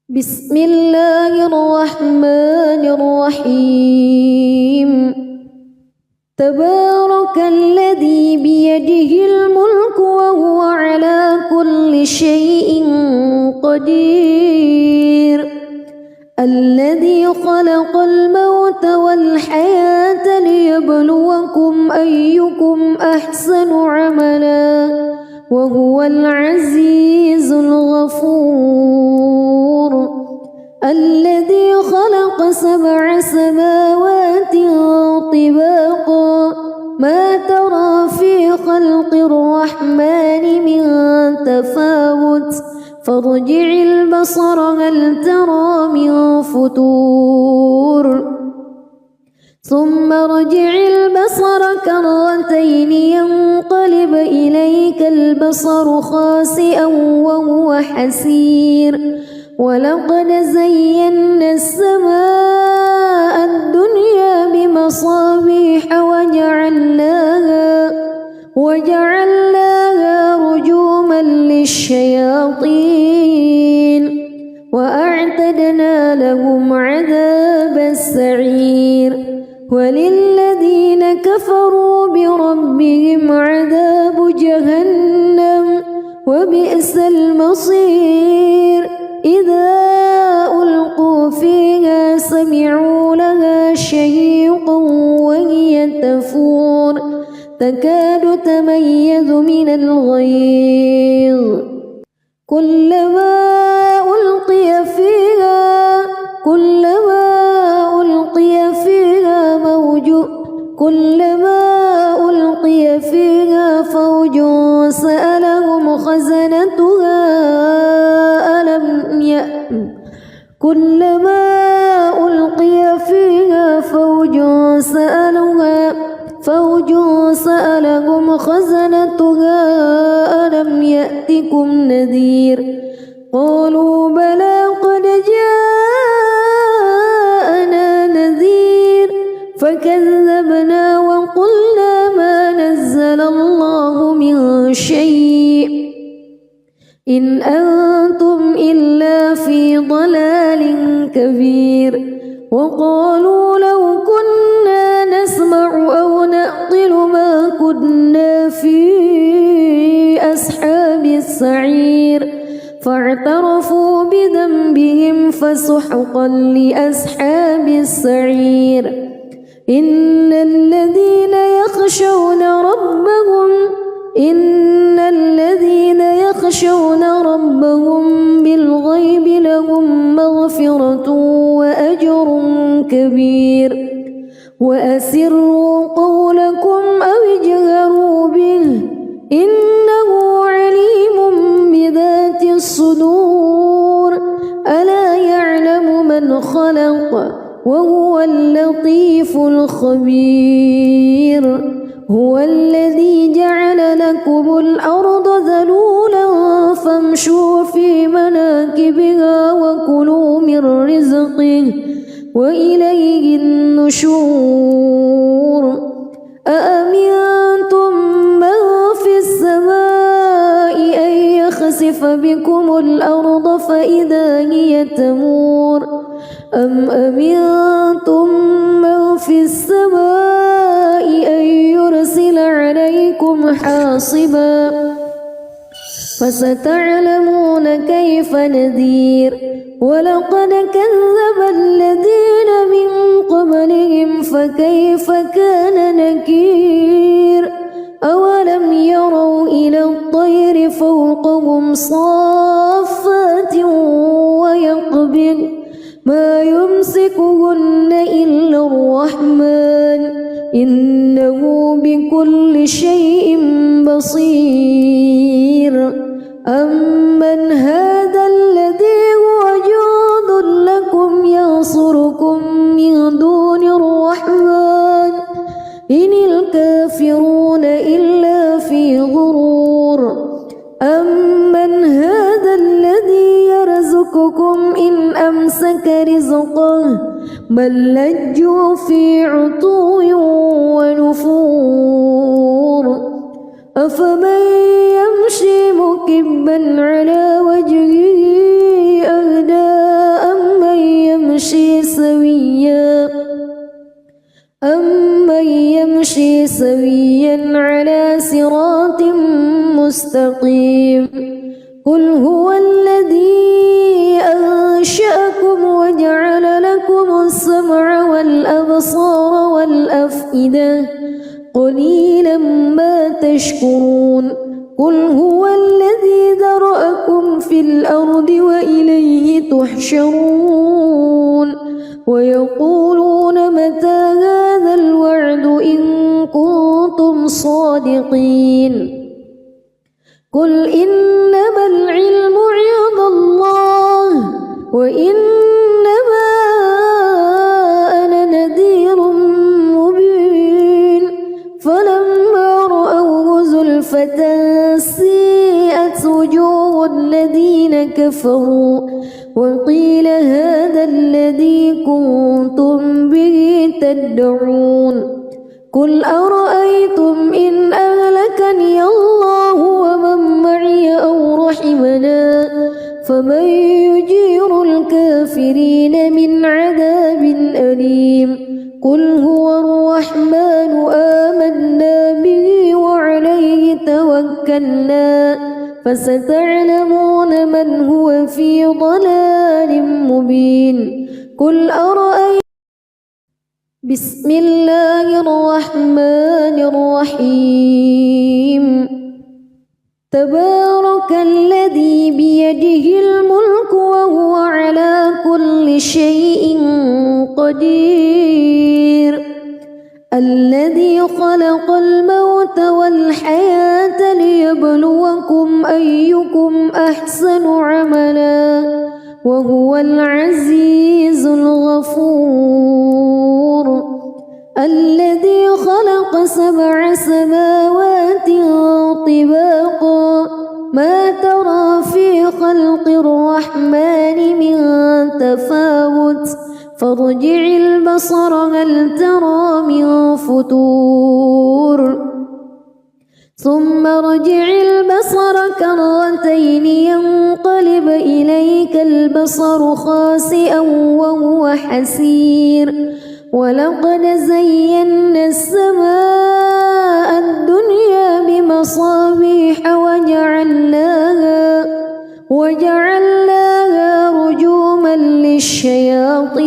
بسم الله الرحمن الرحيم تبارك الذي بيده الملك وهو على كل شيء قدير الذي خلق الموت والحياة ليبلوكم أيكم أحسن عملا وهو العزيز الغفور الذي خلق 7 سماوات طباقا ما ترى في خلق الرحمن من تفاوت فارجع البصر هل ترى من فتور ثم ارجع البصر كرتين ينقلب إليك البصر خاسئا وهو حسير ولقد زينا السماء الدنيا بمصابيح وجعلناها رجوما للشياطين وأعتدنا لهم عذاب السعير وللذين كفروا بربهم عذاب جهنم وبئس المصير إذا ألقوا فيها سمعوا لها شهيقا وهي تفور تكاد تميز من الغيظ كلما ألقي فيها فوج سألهم خزنتها ألم يأتكم نذير قالوا بلى قد جاءنا نذير فكذبنا وقلنا ما نزل الله من شيء إن أنتم إلا في ضلال كبير وقالوا لو كنا نسمع أو نعقل ما كنا في أصحاب السعير فاعترفوا بذنبهم فسحقا لأصحاب السعير إن الذين يخشون ربهم بالغيب لهم مغفرة وأجر كبير وأسروا قولكم أو اجهروا به إنه عليم بذات الصدور ألا يعلم من خلق وهو اللطيف الخبير هو الذي جعل لكم الأرض ذلولا فامشوا في مناكبها وكلوا من رزقه وإليه النشور أأمنتم من في السماء أن يخسف بكم الأرض فإذا هي تمور أم أمنتم من في السماء أن يرسل عليكم حاصبا فستعلمون كيف نذير ولقد كذب الذين من قبلهم فكيف كان نكير أولم يروا إلى الطير فوقهم صافات ويقبض ما يمسكهن إلا الرحمن إنه بكل شيء بصير أمن هذا الذي هو جند لكم ينصركم من دون الرحمن إن الكافرون إلا في غرور أمن هذا الذي يرزقكم إن أمسك رزقه بل لجوا في عتو ونفور أفمن يمشي مكبا على وجهه أهدى سويا على صراط مستقيم قل هو الذي أنشأكم وجعل لكم السمع والأبصار والأفئدة قليلا ما تشكرون قل هو الذي ذرأكم في الأرض وإليه تحشرون ويقولون متى هذا الوعد إن كنتم صادقين قل إنما العلم عند الله وإنما أنا نذير مبين فلما رأوه زلفة سيئت وجوه الذين كفروا وقيل هذا الذي كنتم به تدعون قل أرأيتم إن أهلكني الله ومن معي أو رحمنا فمن يجير الكافرين من عذاب أليم قل هو الرحمن آمنا به وعليه توكلنا فستعلمون من هو في ضلال مبين قل أرأيتم بسم الله الرحمن الرحيم تبارك الذي بيده الملك وهو على كل شيء قدير الذي خلق الموت والحياة ليبلوكم أيكم أحسن عملا وهو العزيز الغفور الذي خلق 7 سماوات طباقا ما ترى في خلق الرحمن من تفاوت فارجع البصر هل ترى من فطور ثم ارجع البصر كرتين ينقلب إليك البصر خاسئا وهو حسير ولقد زينا السماء الدنيا بمصابيح وجعلناها رجوما للشياطين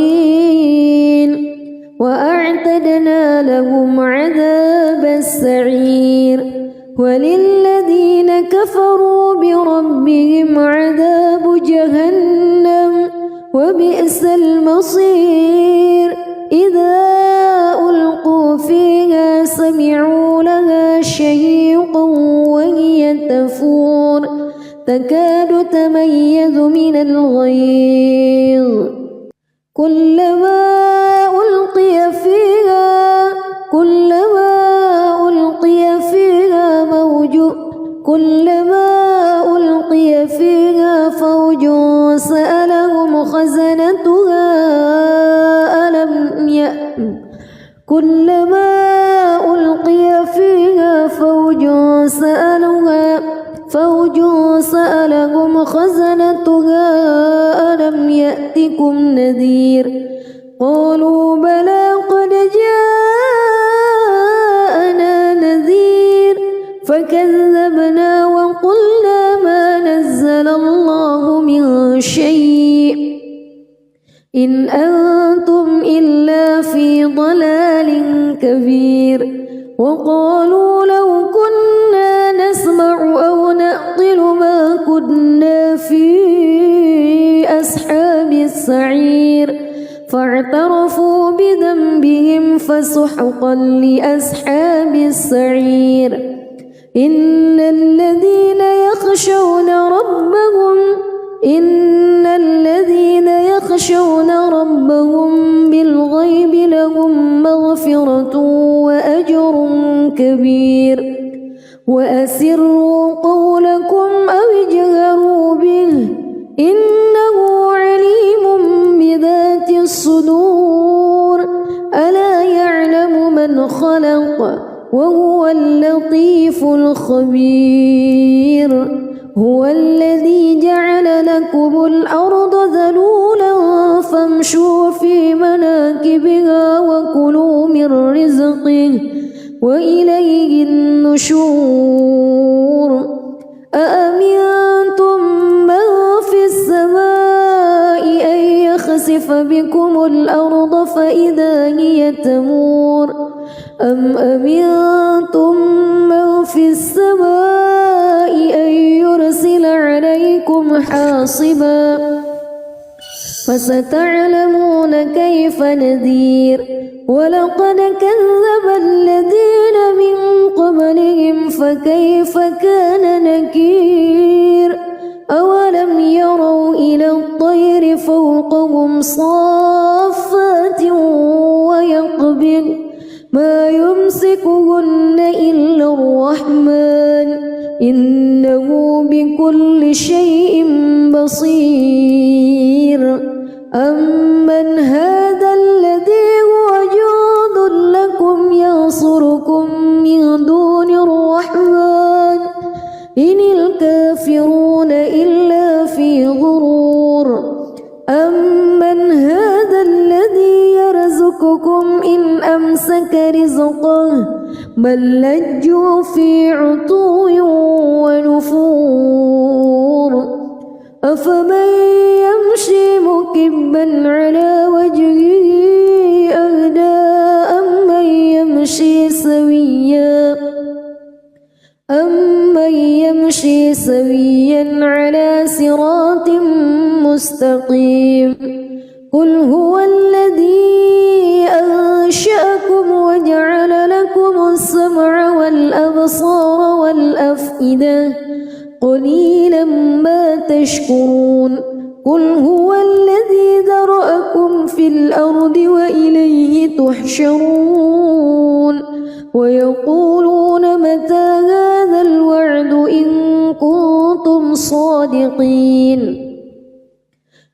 وأعتدنا لهم عذاب السعير وللذين كفروا بربهم عذاب جهنم وبئس المصير إذا ألقوا فيها سمعوا لها شهيقا وهي تفور تكاد تميز من الغيظ كلما ألقي فيها فوج سألهم خزنتها كلما ألقي فيها فوج سألهم خزنتها ألم يأتكم نذير قالوا بلى قد جاءنا نذير فكذبنا وقلنا ما نزل الله من شيء إن أنتم إلا في ضلال كبير وقالوا لو كنا نسمع أو نعقل ما كنا في أصحاب السعير فاعترفوا بذنبهم فسحقا لأصحاب السعير إن الذين يخشون ربهم بالغيب لهم مغفرة وأجر كبير وأسروا قولكم أو اجهروا به إنه عليم بذات الصدور ألا يعلم من خلق وهو اللطيف الخبير هو الذي جعل لكم الأرض ذلولا فامشوا في مناكبها وكلوا من رزقه وإليه النشور أأمنتم من في السماء أن يخسف بكم الأرض فإذا هي تمور أم أمنتم من في السماء أن يرسل عليكم حاصبا فستعلمون كيف نذير ولقد كذب الذين من قبلهم فكيف كان نكير أولم يروا إلى الطير فوقهم صافات ويقبض ما يمسكهن إلا الرحمن إنه بكل شيء بصير أمن هذا الذي هو جند لكم ينصركم من دون الرحمن إن الكافرون إلا في غرور أمن هذا الذي يرزقكم إن أمسك رزقه بل لجوا في عتو ونفور أفمن يمشي مكبا على وجهه أهدى أمن يمشي سويا على صراط مستقيم قل هو الذي أنشأكم وجعل لكم السمع والأبصار والأفئدة قليلا ما تشكرون قل هو الذي ذرأكم في الأرض وإليه تحشرون ويقولون متى هذا الوعد إن كنتم صادقين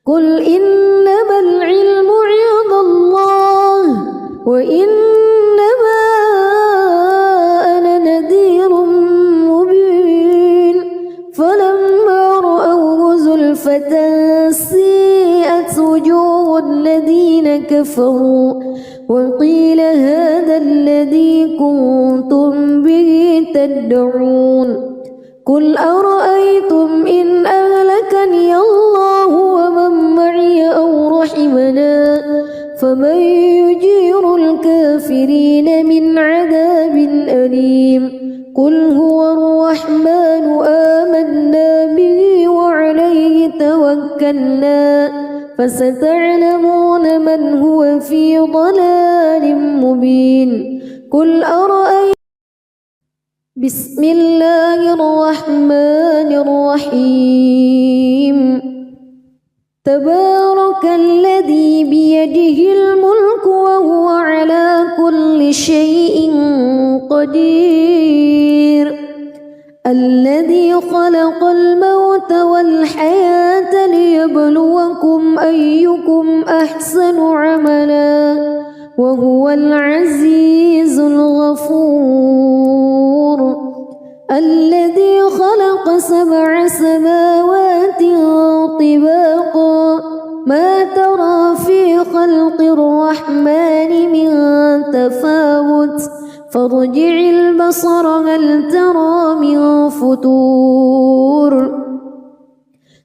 قل إنما العلم عند الله وإنما أنا نذير مبين فلما رأوه زلفة سيئت وجوه الذين كفروا وقيل هذا الذي كنتم به تدعون قل أرأيتم إن أهلكني الله ومن معي أو رحمنا فمن يجير الكافرين من عذاب أليم قل هو الرحمن آمنا به وعليه توكلنا فستعلمون من هو في ضلال مبين قل أرأيتم بسم الله الرحمن الرحيم تبارك الذي بيده الملك وهو على كل شيء قدير الذي خلق الموت والحياة ليبلوكم أيكم أحسن عملا وهو العزيز الغفور الذي خلق 7 سماوات طباقا ما ترى في خلق الرحمن من تفاوت فارجع البصر هل ترى من فتور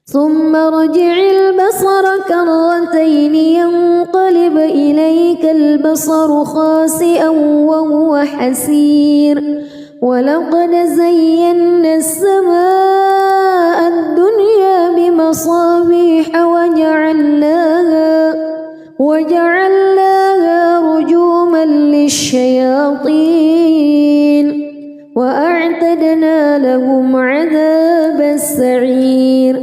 ثم ارجع البصر كرتين ينقلب إليك البصر خاسئا وهو حسير ولقد زينا السماء الدنيا بمصابيح وجعلناها رجوما للشياطين وأعتدنا لهم عذاب السعير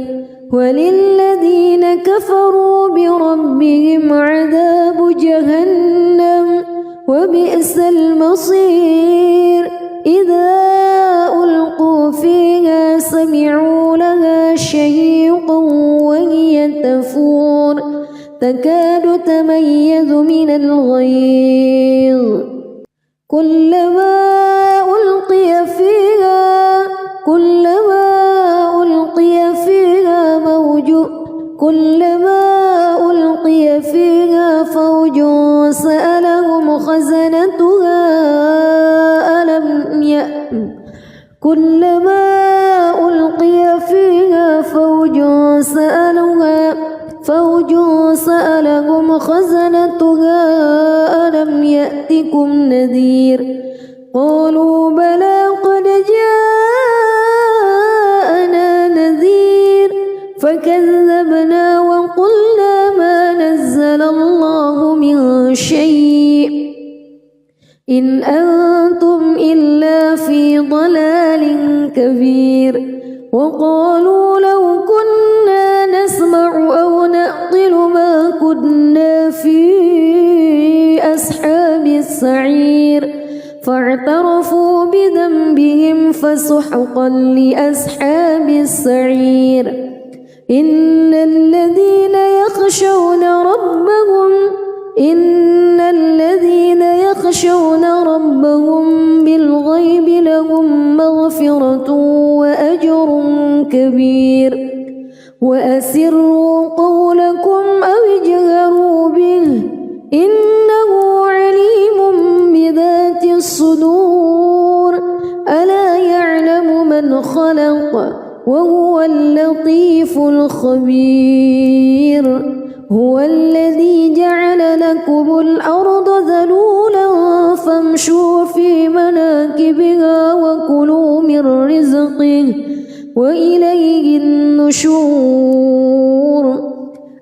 وللذين كفروا بربهم عذاب جهنم وبئس المصير إذا ألقوا فيها سمعوا لها شهيقا وهي تفور تكاد تميز من الغيظ كلما ألقي فيها فوج سألهم خزنتها فوج سألهم خزنتها ألم يأتكم نذير قالوا بلى قد جاءنا نذير فكذبنا وقلنا ما نزل الله من شيء إن أنتم إلا في ضلال كبير وقالوا لو كنا نسمع أو نعقل ما كنا في أصحاب السعير فاعترفوا بذنبهم فسحقا لأصحاب السعير إن الذين يخشون ربهم بالغيب لهم مغفرة وأجر كبير وأسروا قولكم أو اجهروا به إنه عليم بذات الصدور ألا يعلم من خلق وهو اللطيف الخبير هو الذي جعل لكم الأرض ذلولا فامشوا في مناكبها وكلوا من رزقه وإليه النشور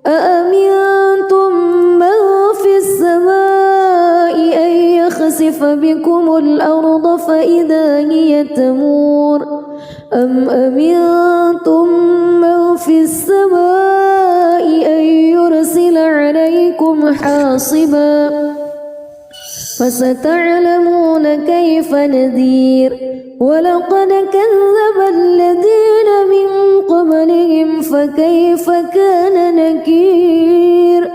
أأمنتم من في السماء أن يخسف بكم الأرض فإذا هي تمور أم أمنتم من في السماء أن يرسل عليكم حاصبا فستعلمون كيف نذير ولقد كذب الذين من قبلهم فكيف كان نكير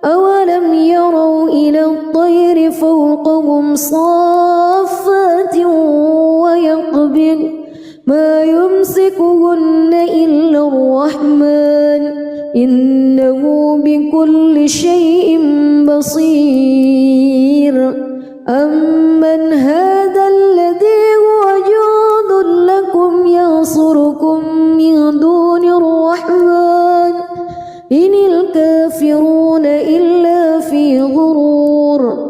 أولم يروا إلى الطير فوقهم صافات ويقبض ما يمسكهن إلا الرحمن إنه بكل شيء بصير أمن هذا الذي هو جند لكم ينصركم من دون الرحمن إن الكافرون إلا في غرور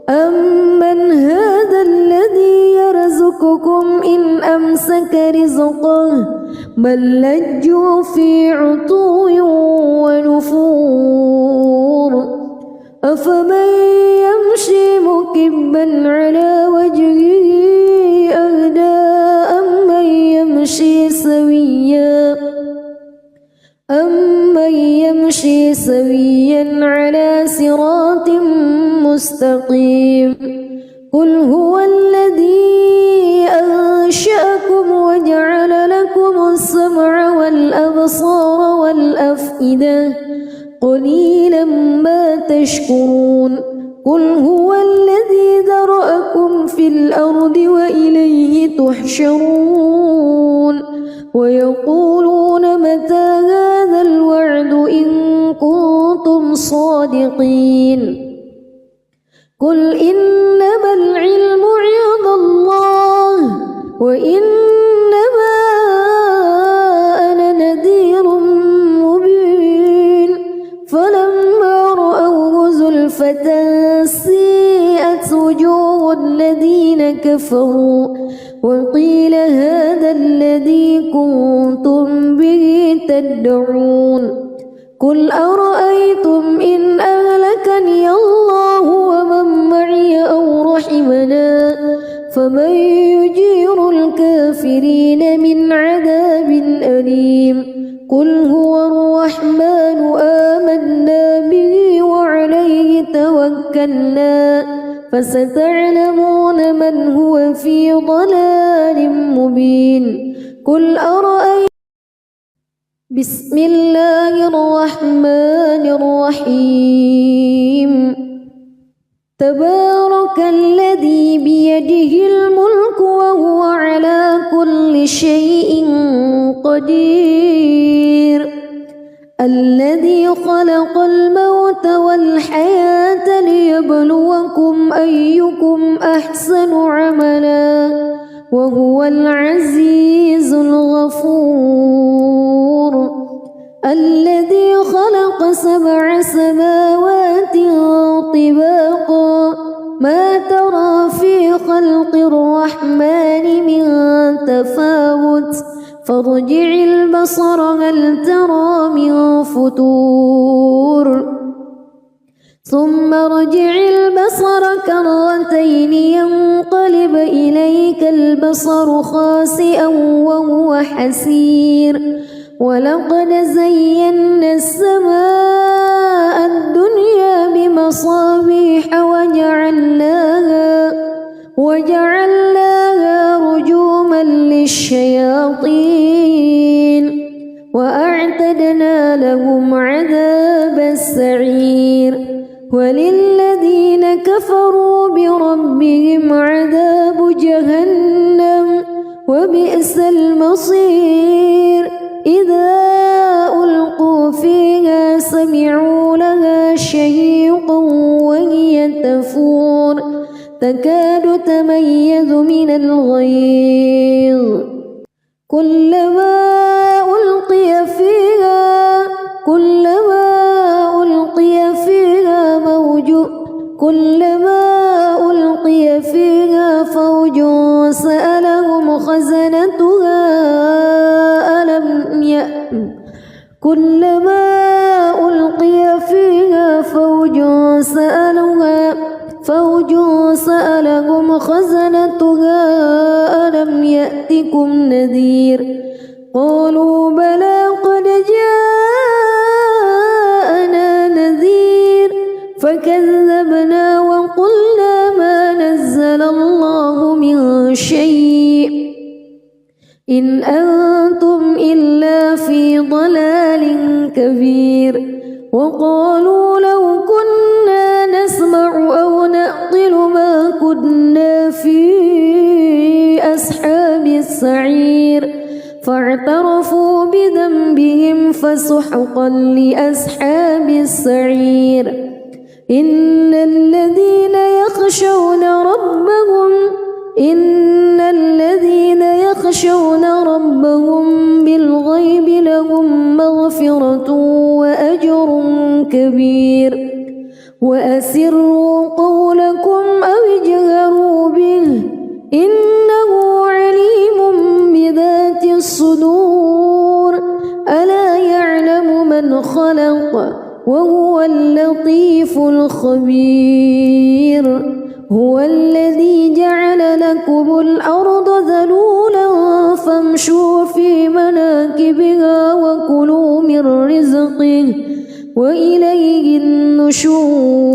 أمن هذا الذي يرزقكم إن أمسك رزقه بل لجوا في عتو ونفور أفمن يمشي مكبا على وجهه أهدى أمن يمشي سويا على صراط مستقيم قل هو الذي أنشأكم وجعل لكم السمع والأبصار والأفئدة قليلا ما تشكرون قل هو الذي ذرأكم في الأرض وإليه تحشرون ويقولون متى هذا الوعد إن كنتم صادقين قل إنما العلم عند الله وإنما أنا نذير مبين فلما رأوه زلفة سيئت وجوه الذين كفروا وقيل هذا الذي كنتم به تدعون قل أرأيتم إن أهلكني الله ومن معي أو رحمنا فمن يجير الكافرين من عذاب أليم قل هو الرحمن آمنا به وعليه توكلنا فستعلمون من هو في ضلال مبين قل أرأيتم بسم الله الرحمن الرحيم تبارك الذي بيده الملك وهو على كل شيء قدير الذي خلق الموت والحياة ليبلوكم أيكم أحسن عملا وهو العزيز الغفور الذي خلق خلق 7 سماوات طباقا ما ترى في خلق الرحمن من تفاوت فارجع البصر هل ترى من فتور ثم ارجع البصر كرتين ينقلب إليك البصر خاسئا وهو حسير ولقد زينا السماء الدنيا بمصابيح وجعلناها رجوما للشياطين وأعتدنا لهم عذاب السعير وللذين كفروا بربهم عذاب جهنم وبئس المصير إذا ألقوا فيها سمعوا لها شهيقا وهي تفور تكاد تميز من الغيظ كلما ألقي فيها فوج سألهم خزنتها ألم يأتكم نذير قالوا بلى قد جاءنا نذير فكذبنا وقلنا ما نزل الله من شيء إن أنتم إلا في ضلال كبير وقالوا لو كنا نسمع أو نعقل ما كنا في أصحاب السعير فاعترفوا بذنبهم فسحقا لأصحاب السعير إن الذين يخشون ربهم بالغيب لهم مغفرة وأجر كبير وأسروا قولكم أو اجهروا به إنه عليم بذات الصدور ألا يعلم من خلق وهو اللطيف الخبير هو الذي جعل لكم الأرض ذلولا فامشوا في مناكبها وكلوا من رزقه وإليه النشور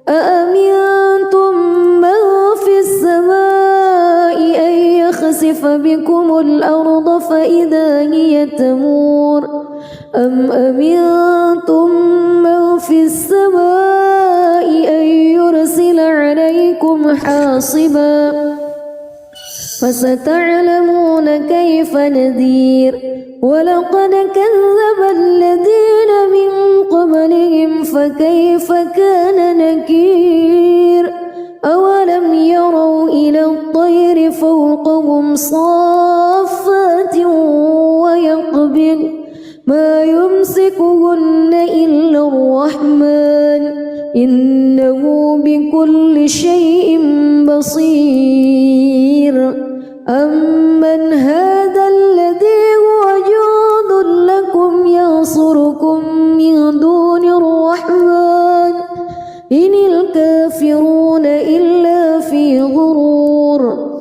أأمنتم من في السماء أن يخسف بكم الأرض فإذا هي تمور أم أمنتم من في السماء أن يرسل عليكم حاصبا فستعلمون كيف نذير ولقد كذب الذين من قبلهم فكيف كان نكير أولم يروا إلى الطير فوقهم صافات ويقبض ما يمسكهن إلا الرحمن إنه بكل شيء بصير أمن هذا الذي هو جند لكم ينصركم من دون الرحمن إن الكافرون إلا في غرور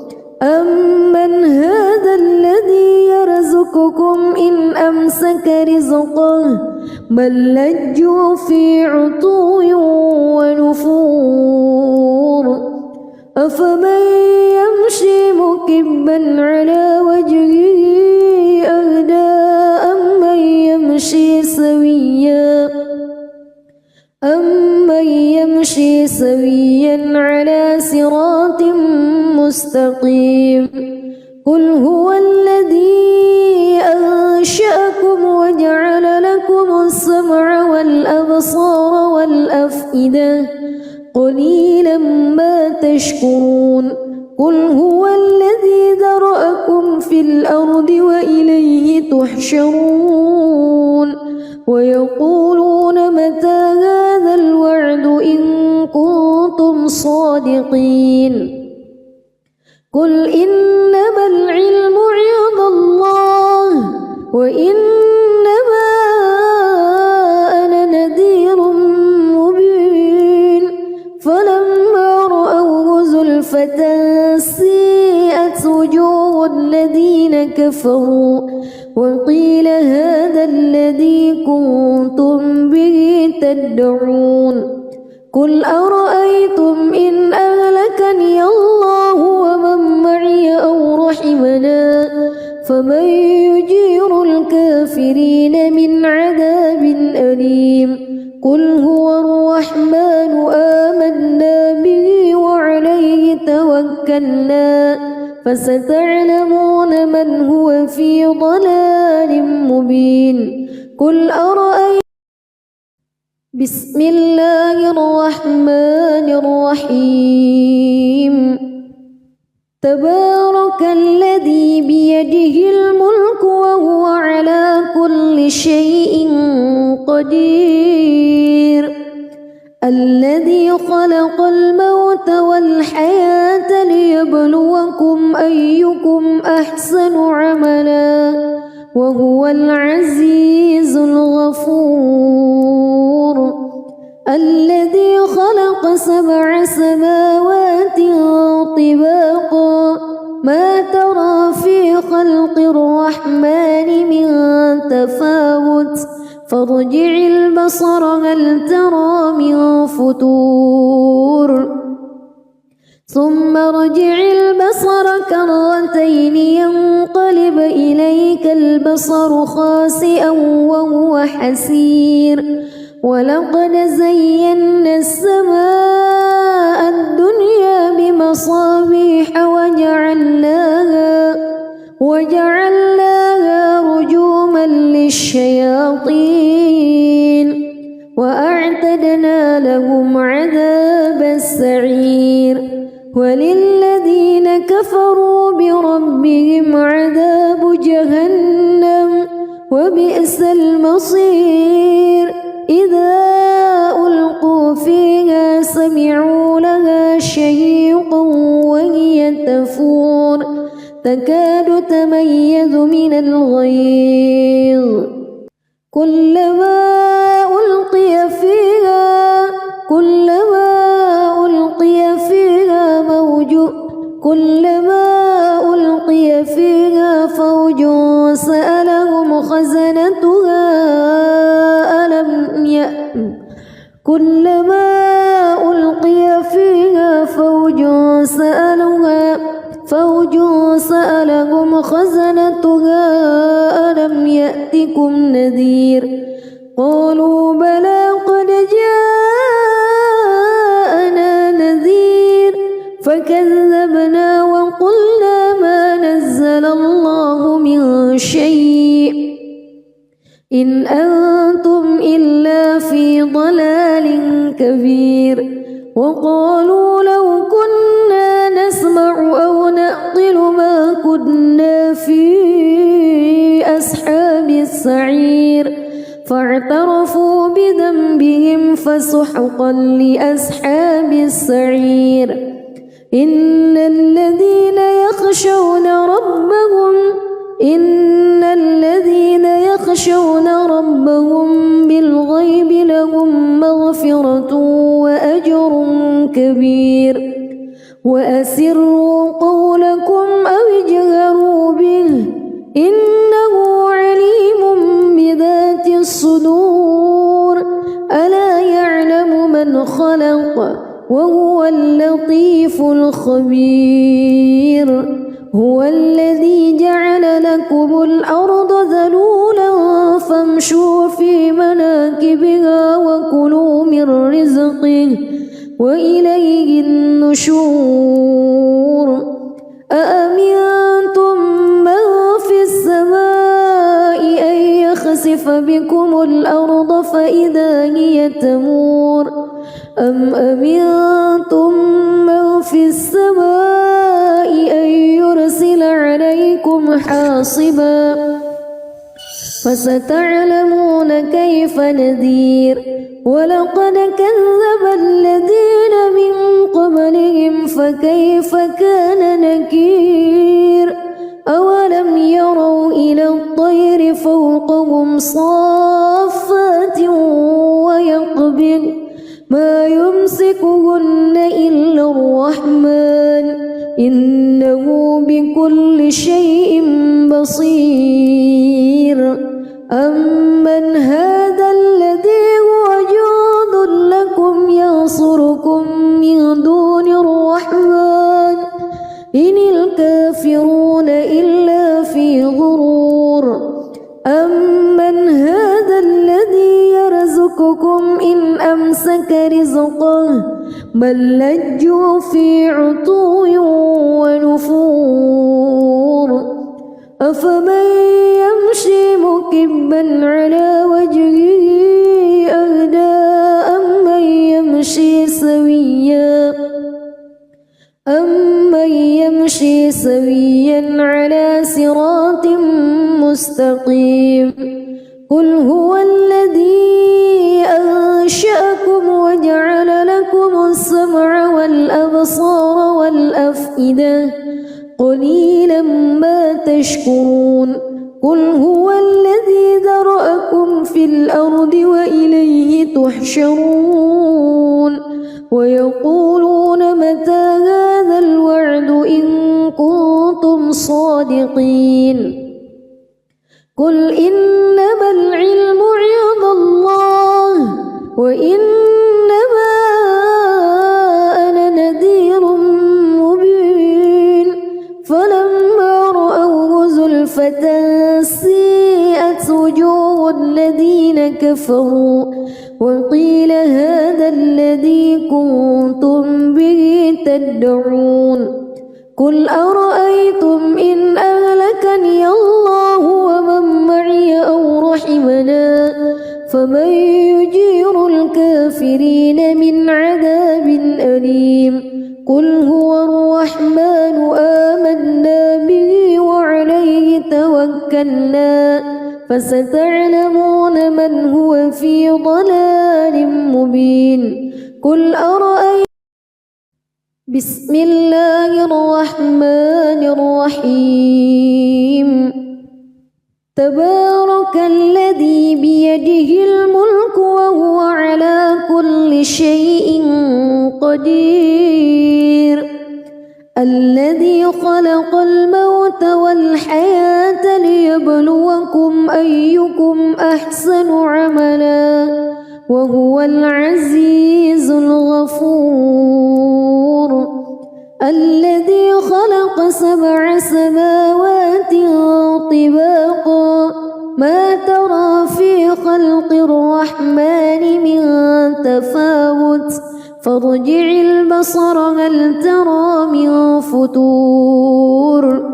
أمن هذا الذي يرزقكم إن أمسك رزقه بل لجوا في عتو ونفور أفمن يمشي مكبا على وجهه أهدى أمن يمشي سويا على صراط مستقيم قل هو الذي أنشأكم وجعل لكم السمع والأبصار والأفئدة قليلا ما تشكرون قل هو الذي ذرأكم في الأرض وإليه تحشرون ويقولون متى هذا الوعد إن كنتم صادقين قل إنما العلم عند الله وإنما أنا نذير مبين فلما رأوه زلفة سيئت وجوه الذين كفروا وقيل هذا الذي كنتم به تدعون قل أرأيتم إن أهلكني الله ومن معي أو رحمنا فمن يجير الكافرين من عذاب أليم قل هو الرحمن آمنا به وعليه توكلنا فستعلمون من هو في ضلال مبين قل أرأيتم بسم الله الرحمن الرحيم تبارك الذي بيده الملك وهو على كل شيء قدير الذي خلق الموت والحياة ليبلوكم أيكم أحسن عملا وهو العزيز الغفور الذي خلق 7 سماوات طباقا ما ترى في خلق الرحمن من تفاوت فارجع البصر هل ترى من فتور ثم ارجع البصر كرتين ينقلب إليك البصر خاسئا وهو حسير ولقد زينا السماء الدنيا بمصابيح وجعلناها رجوما للشياطين وأعتدنا لهم عذاب السعير وللذين كفروا بربهم عذاب جهنم وبئس المصير إذا ألقوا فيها سمعوا لها شهيقا وهي تفور تكاد تميز من الغيظ كلما ألقي فيها فوج سألهم خزنتها كلما ألقي فيها فوج سألهم خزنتها ألم يأتكم نذير قالوا بلى قد جاءنا نذير فكذبنا وقلنا ما نزل الله من شيء إن أنتم إلا في ضلال كبير وقالوا لو كنا نسمع أو نعقل ما كنا في أصحاب السعير فاعترفوا بذنبهم فسحقا لأصحاب السعير إن الذين يخشون ربهم بالغيب لهم مغفرة وأجر كبير وأسروا قولكم أو اجهروا به إنه عليم بذات الصدور ألا يعلم من خلق وهو اللطيف الخبير هو الذي جعل لكم الأرض ذلولا فامشوا في مناكبها وكلوا من رزقه وإليه النشور أأمنتم من في السماء أن يخسف بكم الأرض فإذا هي تمور أم أمنتم من في السماء أن يرسل عليكم حاصبا فستعلمون كيف نذير ولقد كذب الذين من قبلهم فكيف كان نكير أولم يروا إلى الطير فوقهم صافات ويقبض ما يمسكهن إلا الرحمن إنه بكل شيء بصير أمن هذا الذي هو جند لكم ينصركم من دون الرحمن إن الكافرون إلا في غرور أمن هذا الذي يرزقكم إن أمسك رزقه بل لجوا في عتو ونفور أفمن يمشي مكبا على وجهه أهدى أمن يمشي سويا على صراط مستقيم قل هو الذي أنشأكم وجعل لكم السمع والأبصار والأفئدة قليلا ما تشكرون قل هو الذي ذرأكم في الأرض وإليه تحشرون ويقولون متى هذا الوعد إن كنتم صادقين قل إنما العلم عند الله وإنما أنا نذير مبين فلما رأوه زلفة سيئت وجوه الذين كفروا وقيل هذا الذي كنتم به تدعون قل أرأيتم إن أهلكني الله ومن معي أو رحمنا فمن يجير الكافرين من عذاب أليم قل هو الرحمن آمنا به وعليه توكلنا فستعلمون من هو في ضلال مبين قل أرأيتم بسم الله الرحمن الرحيم تبارك الذي بيده الملك وهو على كل شيء قدير الذي خلق الموت والحياة ليبلوكم أيكم أحسن عملا وهو العزيز الغفور الذي خلق 7 سماوات طباقا ما ترى في خلق الرحمن من تفاوت فارجع البصر هل ترى من فتور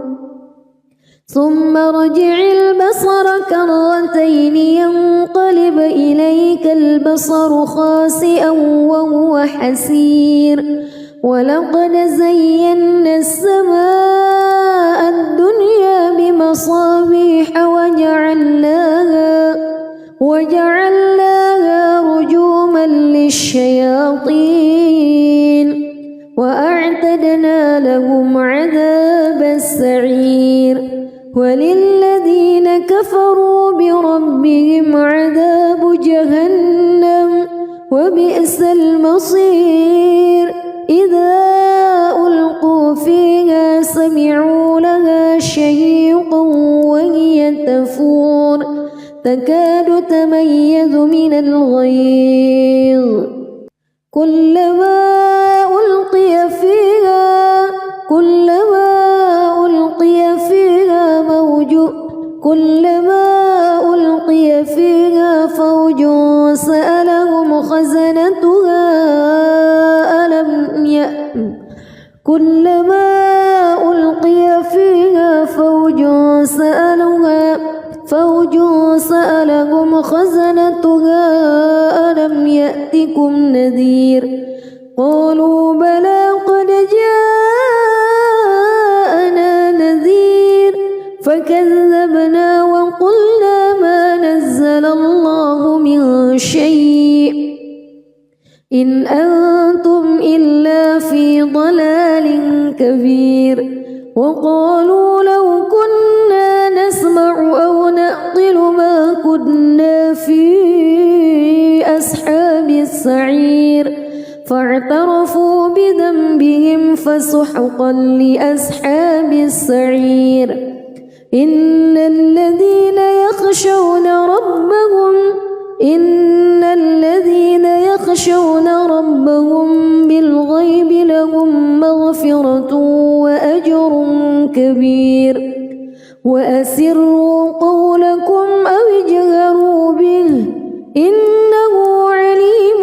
ثم ارجع البصر كرتين ينقلب إليك البصر خاسئا وهو حسير ولقد زينا السماء الدنيا بمصابيح وجعلناها رجوما للشياطين وأعتدنا لهم عذاب السعير وللذين كفروا بربهم عذاب جهنم وبئس المصير إذا ألقوا فيها سمعوا لها شهيقا وهي تفور تكاد تميز من الغيظ كلما ألقي فيها فوج سألهم خزنتها كلما ألقي فيها فوج سألهم خزنتها ألم يأتكم نذير قالوا بلى قد جاءنا نذير فكذبنا وقلنا ما شيء إن أنتم إلا في ضلال كبير وقالوا لو كنا نسمع أو نعقل ما كنا في أصحاب السعير فاعترفوا بذنبهم فسحقا لأصحاب السعير إن الذين يخشون ربهم بالغيب لهم مغفرة وأجر كبير وأسروا قولكم أو اجهروا به إنه عليم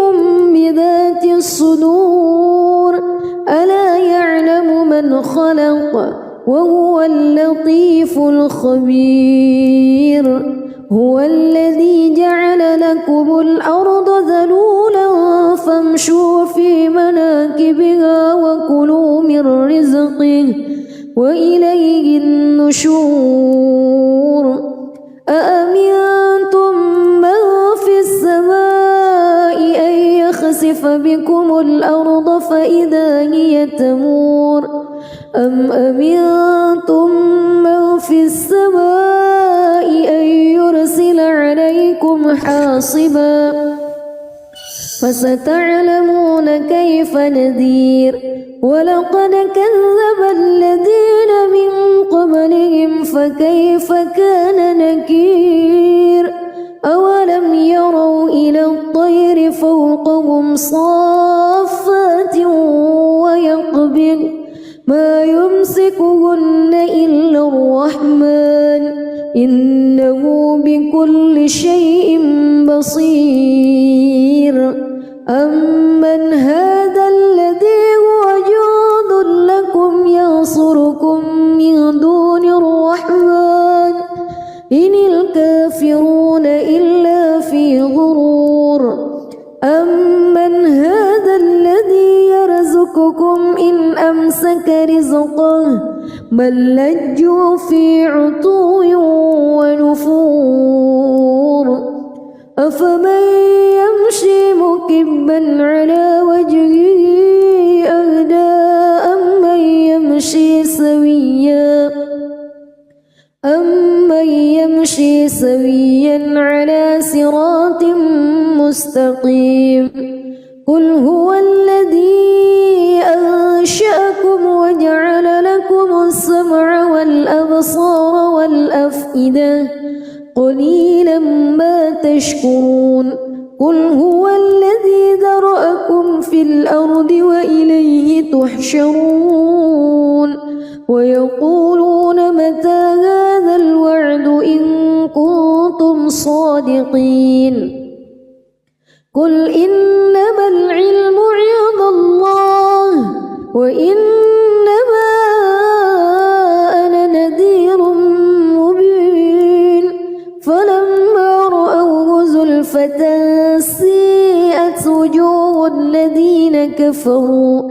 بذات الصدور ألا يعلم من خلق وهو اللطيف الخبير هو الذي جعل لكم الأرض ذلولا فامشوا في مناكبها وكلوا من رزقه وإليه النشور أأمنتم من في السماء أن يخسف بكم الأرض فإذا هي تمور أم أمنتم من في السماء أن يرسل عليكم حاصبا فستعلمون كيف نذير ولقد كذب الذين من قبلهم فكيف كان نكير أولم يروا إلى الطير فوقهم صافات ويقبض ما يمسكهن إلا الرحمن إنه بكل شيء بصير أمن هذا الذي هو جند لكم ينصركم من دون الرحمن إن الكافرون إلا في غرور أمن هذا الذي يرزقكم إن أمسك رزقه بل لجوا في عتو ونفور أفمن يمشي مكبا على وجهه أهدى أمن يمشي سويا على صراط مستقيم قل هو الذي أنشأكم وجعل لكم السمع والأبصار والأفئدة قليلا ما تشكرون قل هو الذي ذرأكم في الأرض وإليه تحشرون ويقولون متى هذا الوعد إن كنتم صادقين قل إنما العلم عند الله وإنما أنا نذير مبين فلما رأوه زلفة سيئت وجوه الذين كفروا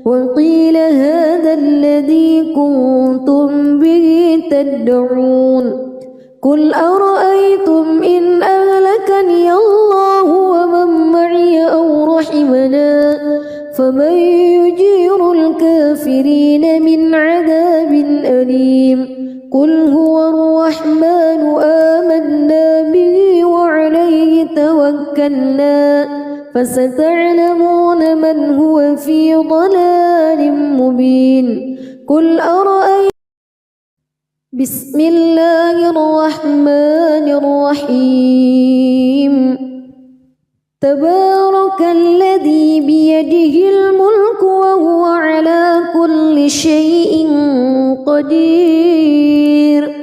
وقيل هذا الذي كنتم به تدعون قل أرأيتم إن أهلكني الله ومن معي أو رحمنا فمن يجير الكافرين من عذاب أليم قل هو الرحمن آمنا به وعليه توكلنا فستعلمون من هو في ضلال مبين قل أرأيتم بسم الله الرحمن الرحيم تبارك الذي بيده الملك وهو على كل شيء قدير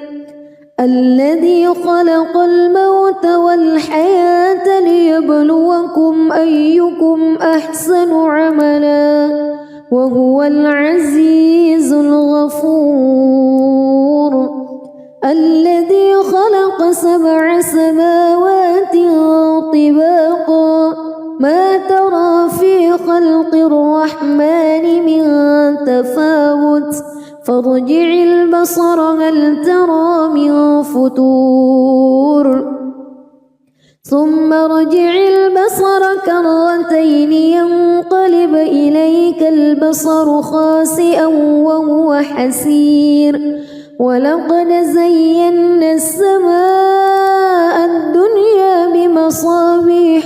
الذي خلق الموت والحياة ليبلوكم أيكم أحسن عملا وهو العزيز الغفور الذي خلق 7 سماوات طباقا ما ترى في خلق الرحمن من تفاوت فارجع البصر هل ترى من فتور ثم ارجع البصر كرتين ينقلب إليك البصر خاسئا وهو حسير ولقد زينا السماء الدنيا بمصابيح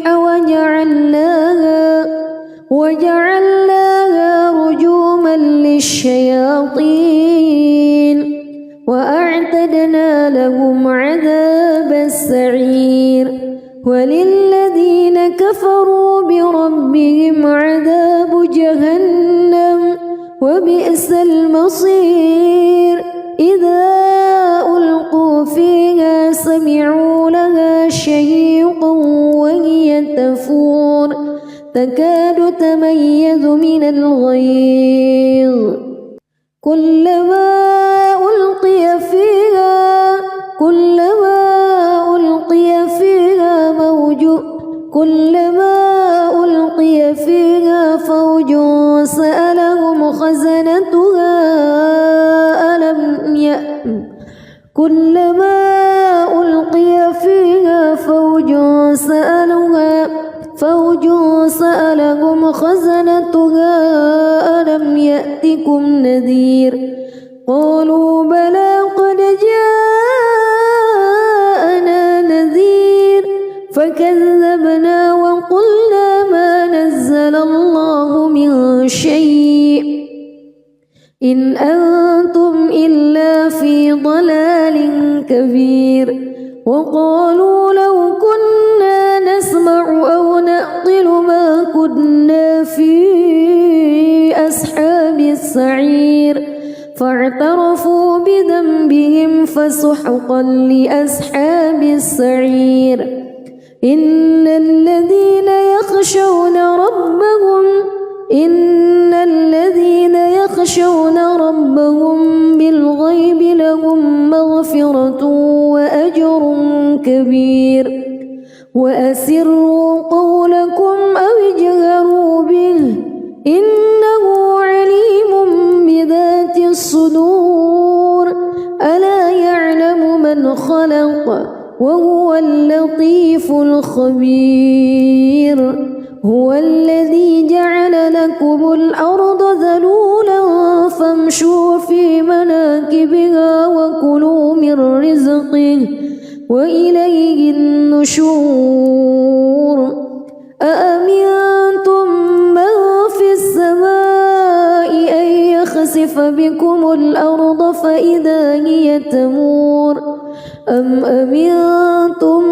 وجعلناها رجوما للشياطين وأعتدنا لهم عذاب السعير وللذين كفروا بربهم عذاب جهنم وبئس المصير إذا ألقوا فيها سمعوا لها شهيقا وهي تفور تكاد تميز من الغيظ كلما ألقي فيها فوج سألهم خزنتها ألم يأتكم نذير قالوا بلى قد جاءنا نذير فكذبنا وقلنا ما نزل الله من شيء إن أنتم إلا في ضلال كبير وقالوا لو كنا نسمع أو نعقل ما كنا في أصحاب السعير فاعترفوا بذنبهم فسحقا لأصحاب السعير إن الذين يخشون ربهم بالغيب لهم مغفرة وأجر كبير وأسروا قولكم أو اجهروا به إنه عليم بذات الصدور ألا يعلم من خلق وهو اللطيف الخبير هو الذي جعل لكم الأرض ذلولا فامشوا في مناكبها وكلوا من رزقه وإليه النشور أأمنتم من في السماء أن يخسف بكم الأرض فإذا هي تمور أم أمنتم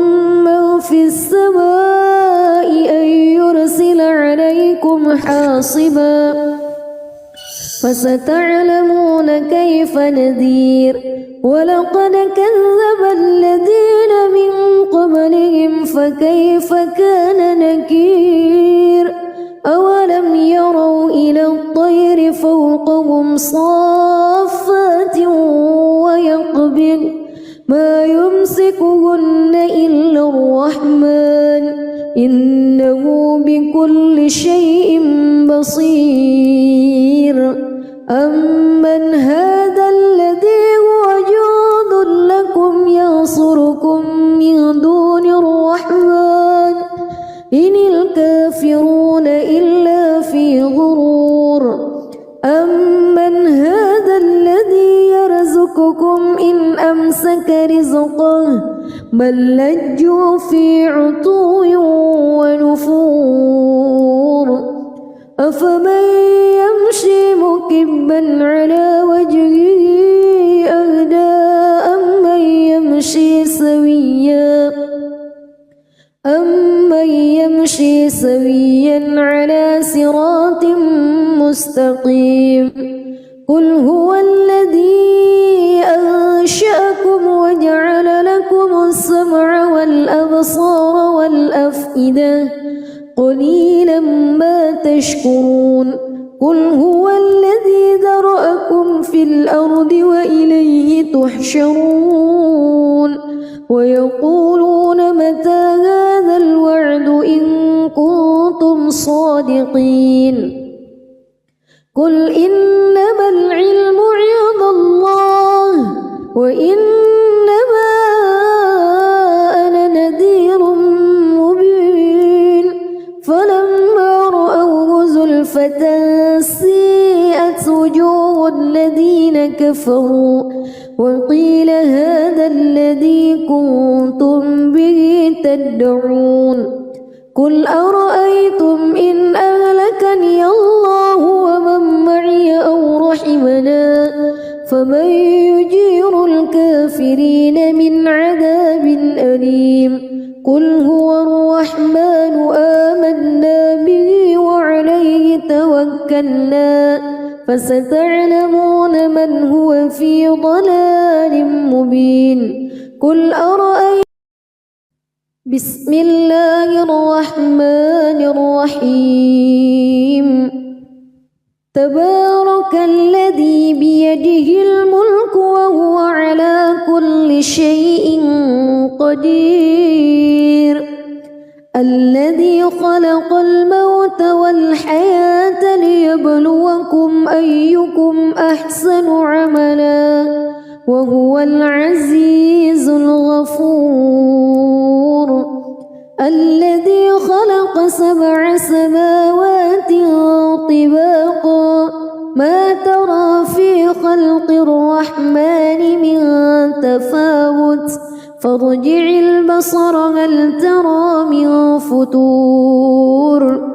من في السماء أن يرسل عليكم حاصبا فستعلمون كيف نذير ولقد كذب الذين من قبلهم فكيف كان نكير أولم يروا إلى الطير فوقهم صافات ويقبض ما يمسكهن إلا الرحمن إنه بكل شيء بصير أمن هذا الذي هو جند لكم ينصركم من دون الرحمن إن الكافرون إلا في غرور أمن هذا الذي يرزقكم إن أمسك رزقه بل لجوا في عتو ونفور أفمن يمشي مكبا على وجهه أهدى أمن يمشي سويا على صراط مستقيم قل هو الذي أنشأكم وجعل لكم السمع والأبصار والأفئدة قليلا ما تشكرون قل هو الذي ذرأكم في الأرض وإليه تحشرون ويقولون متى هذا الوعد إن كنتم صادقين قل إنما العلم عند الله وإنما أنا نذير خسفة سيئت وجوه الذين كفروا وقيل هذا الذي كنتم به تدعون قل أرأيتم إن أهلكني الله ومن معي أو رحمنا فمن يجير الكافرين من عذاب أليم قل هو الرحمن آمنا به وعليه توكلنا فستعلمون من هو في ضلال مبين قل أرأيتم بسم الله الرحمن الرحيم تبارك الذي بيده الملك وهو على كل شيء قدير الذي خلق الموت والحياة ليبلوكم أيكم أحسن عملا وهو العزيز الغفور الذي خلق 7 سماوات طباقا ما ترى في خلق الرحمن من تفاوت فارجع البصر هل ترى من فتور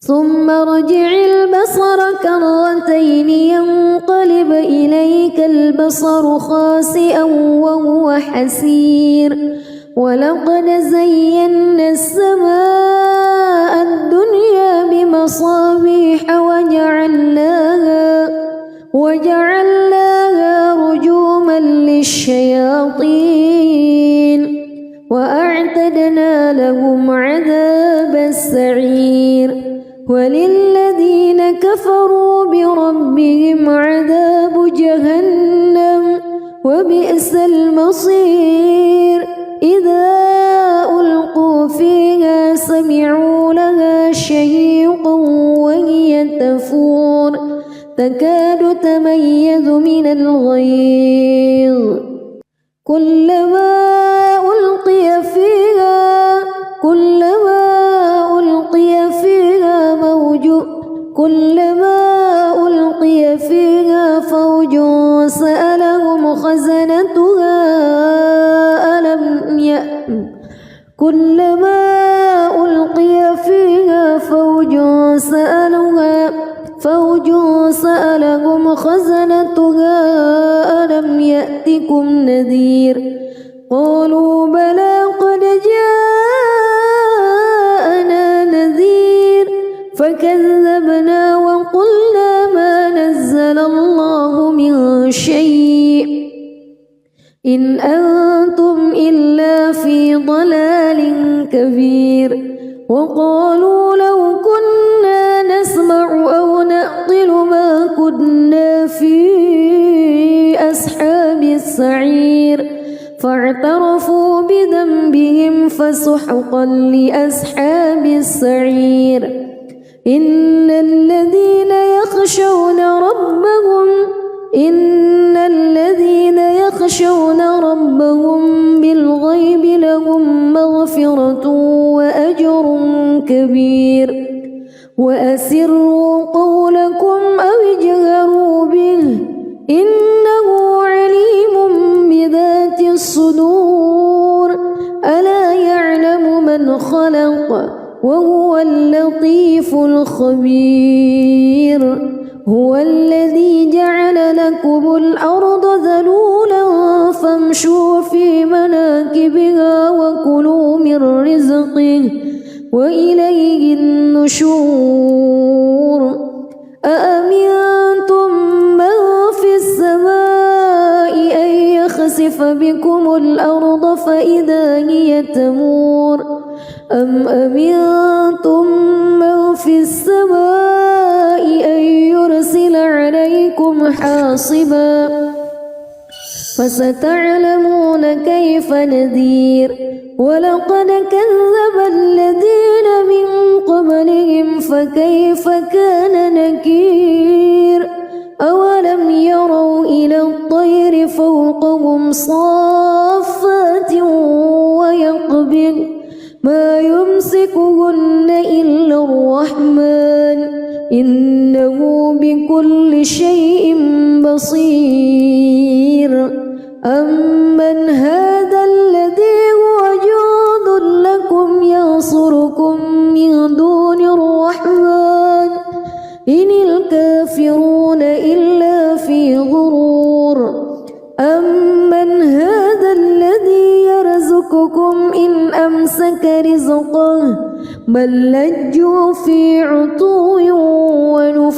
ثم ارجع البصر كرتين ينقلب إليك البصر خاسئا وهو حسير ولقد زينا السماء الدنيا بمصابيح وجعلناها رجوما للشياطين وأعتدنا لهم عذاب السعير وللذين كفروا بربهم عذاب جهنم وبئس المصير إذا ألقوا فيها سمعوا لها شهيقا وهي تفور تكاد تميز من الغيظ كلما ألقي فيها فوج سألهم خزنتها كلما ألقي فيها فوج سألهم خزنتها ألم يأتكم نذير قالوا بلى قد جاءنا نذير فكذبنا وقلنا ما نزل الله من شيء إن أنتم إلا في ضلال كبير وقالوا لو كنا نسمع أو نعقل ما كنا في أصحاب السعير فاعترفوا بذنبهم فسحقا لأصحاب السعير إن الذين يخشون ربهم بالغيب لهم مغفرة وأجر كبير وأسروا قولكم أو اجهروا به إنه عليم بذات الصدور ألا يعلم من خلق وهو اللطيف الخبير هو الذي جعل لكم الأرض ذلولا فامشوا في مناكبها وكلوا من رزقه وإليه النشور أأمنتم من في السماء أن يخسف بكم الأرض فإذا هي تمور أم أمنتم من في السماء أن يرسل عليكم حاصبا فستعلمون كيف نذير ولقد كذب الذين من قبلهم فكيف كان نكير أولم يروا إلى الطير فوقهم صافات ويقبض ما يمسكهن إلا الرحمن إنه بكل شيء بصير أمن هذا الذي هو جند لكم ينصركم من دون الرحمن إن الكافرون إلا في غرور أمن هذا الذي يرزقكم إن أمسك رزقه بل لجوا في عتو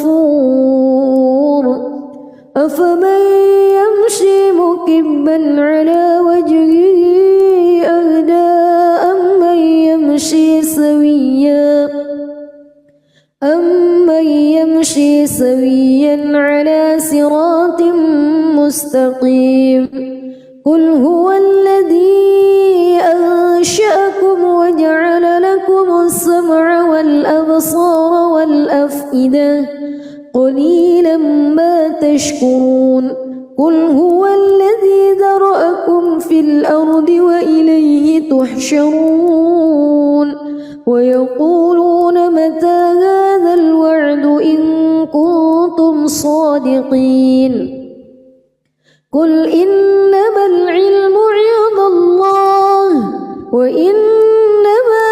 ونفور أفمن يمشي مكبا على وجهه أهدى أمن يمشي سويا على صراط مستقيم قل هو الذي أنشأكم وجعل لكم السمع والأبصار والأفئدة قليلا ما تشكرون قل هو الذي ذرأكم في الأرض وإليه تحشرون ويقولون متى هذا الوعد إن كنتم صادقين قل إنما العلم عند الله وإنما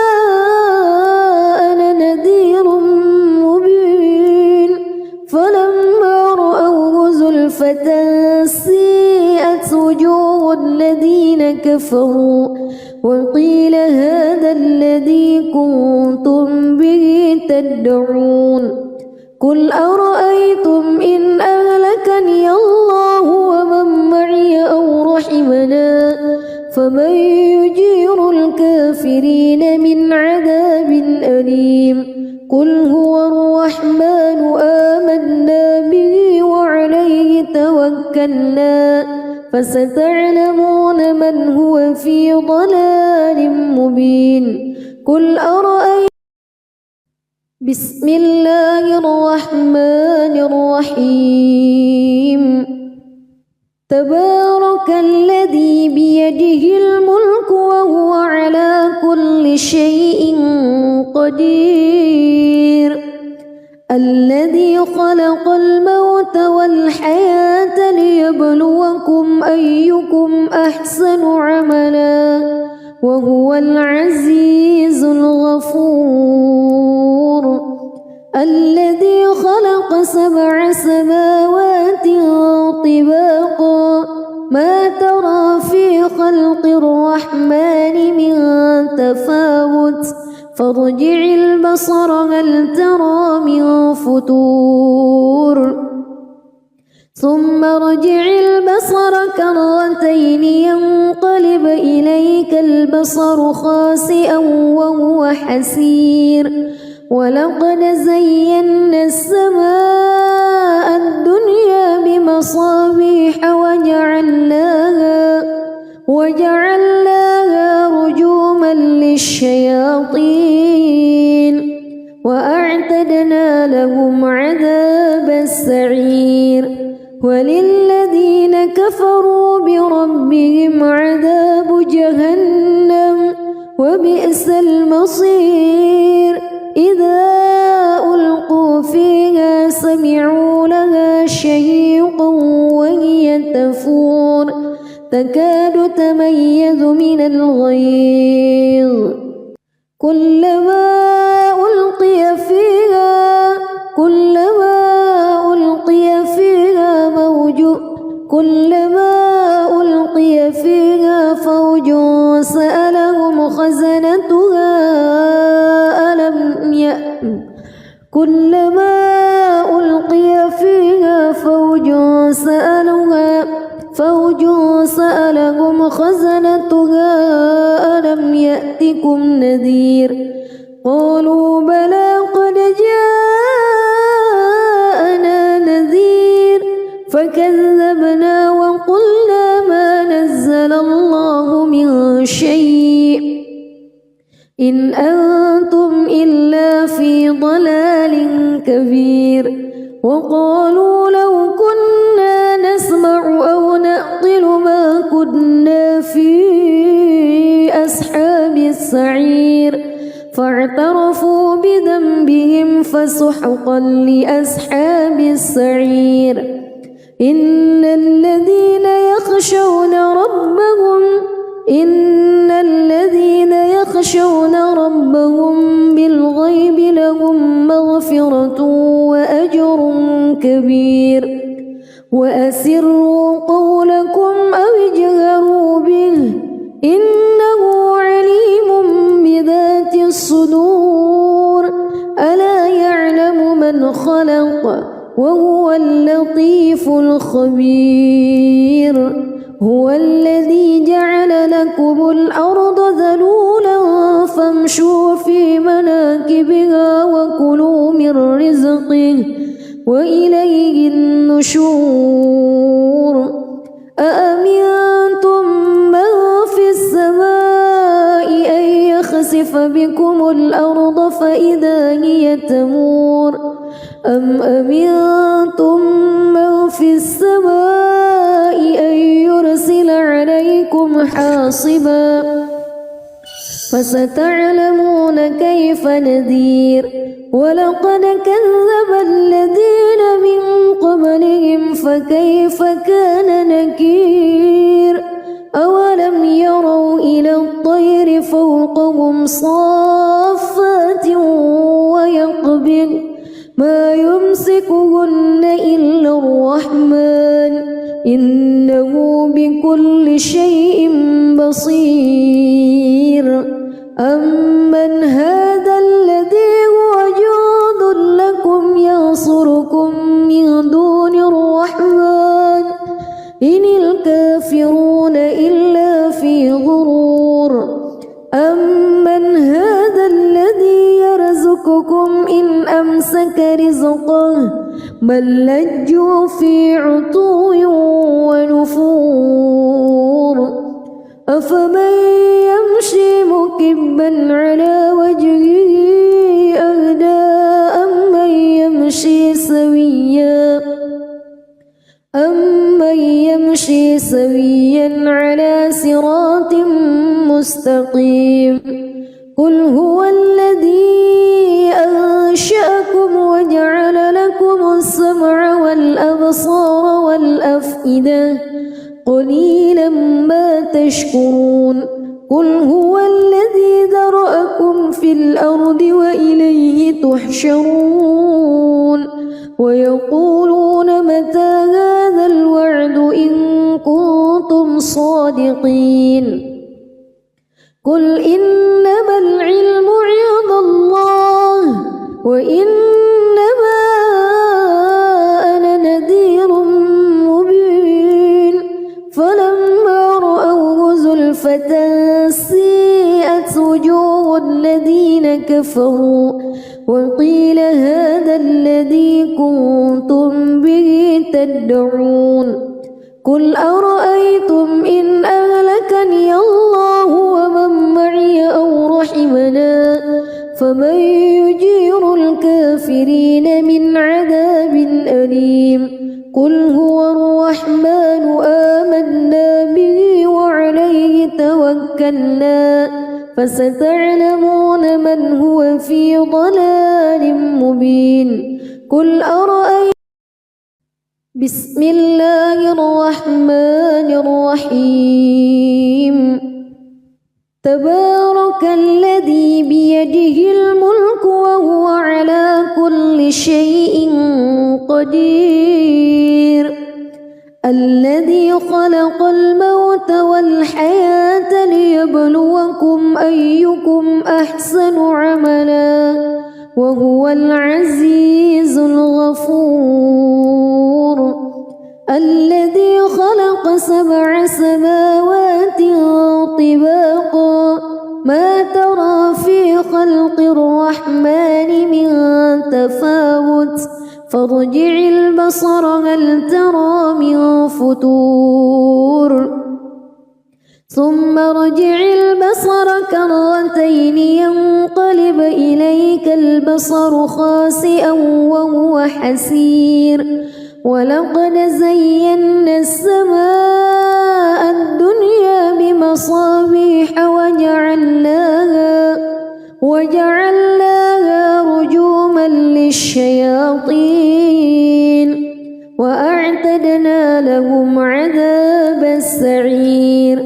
أنا نذير مبين فلما رأوه زلفة سيئت وجوه الذين كفروا وقيل هذا الذي كنتم به تدعون قل أرأيتم إن أهلكني الله ومن معي أو رحمنا فمن يجير الكافرين من عذاب أليم قل هو الرحمن آمنا به وعليه توكلنا فستعلمون من هو في ضلال مبين قل أرأيتم بسم الله الرحمن الرحيم تبارك الذي بيده الملك وهو على كل شيء قدير الذي خلق الموت والحياة ليبلوكم أيكم أحسن عملا وهو العزيز الغفور الذي خلق 7 سماوات طباقا ما ترى في خلق الرحمن من تفاوت فارجع البصر هل ترى من فتور ثم ارجع البصر كرتين ينقلب إليك البصر خاسئا وهو حسير ولقد زينا السماء الدنيا بمصابيح وجعلناها رجوما للشياطين وأعتدنا لهم عذاب السعير وللذين كفروا بربهم عذاب جهنم وبئس المصير إذا ألقوا فيها سمعوا لها شهيقا وهي تفور تكاد تميز من الغيظ كلما ألقي فيها فوج سألهم خزنتها كلما ألقي فيها فوج سألهم خزنتها ألم يأتكم نذير قالوا بلى قد جاءنا نذير فكذبنا وقلنا ما نزل الله من شيء إن أنتم إلا في ضلال كبير وقالوا لو كنا نسمع أو نعقل ما كنا في أصحاب السعير فاعترفوا بذنبهم فسحقا لأصحاب السعير إن الذين يخشون ربهم بالغيب لهم مغفرة وأجر كبير وأسروا قولكم أو اجهروا به إنه عليم بذات الصدور ألا يعلم من خلق وهو اللطيف الخبير هو الذي جعل لكم الأرض ذلولا فامشوا في مناكبها وكلوا من رزقه وإليه النشور أأمنتم من في السماء أن يخسف بكم الأرض فإذا هي تمور أم أمنتم من في السماء أن يرسل عليكم حاصبا فستعلمون كيف نذير ولقد كذب الذين من قبلهم فكيف كان نكير أولم يروا إلى الطير فوقهم صافات ويقبض ما يمسكهن إلا الرحمن إنه بكل شيء بصير أمن هذا الذي هو جند لكم ينصركم من دون الرحمن إن الكافرون إلا في غرور أمن هذا الذي يرزقكم إن أمسك رزقه بل لجوا في عتو ونفور أفمن يمشي مكبا على وجهه أهدى أمن يمشي سويا على صراط مستقيم قل هو الذي أنشأكم وجعل لكم السمع والأبصار والأفئدة قليلا ما تشكرون قل هو الذي ذرأكم في الأرض وإليه تحشرون ويقولون متى هذا الوعد إن كنتم صادقين قل إنما العلم عند الله وإنما أنا نذير مبين فلما رأوه زلفة سيئت وجوه الذين كفروا وقيل هذا الذي كنتم به تدعون قل أرأيتم إن أهلكني الله ومن معي أو رحمنا فمن يجير الكافرين من عذاب أليم قل هو الرحمن آمنا به وعليه توكلنا فستعلمون من هو في ضلال مبين قل أرأيتم بسم الله الرحمن الرحيم تبارك الذي بيده الملك وهو على كل شيء قدير الذي خلق الموت والحياة ليبلوكم أيكم أحسن عملا وهو العزيز الغفور الذي خلق 7 سماوات طباقا ما ترى في خلق الرحمن من تفاوت فارجع البصر هل ترى من فتور ثم ارجع البصر كرتين ينقلب إليك البصر خاسئا وهو حسير ولقد زينا السماء الدنيا بمصابيح وجعلناها رجوما للشياطين وأعتدنا لهم عذاب السعير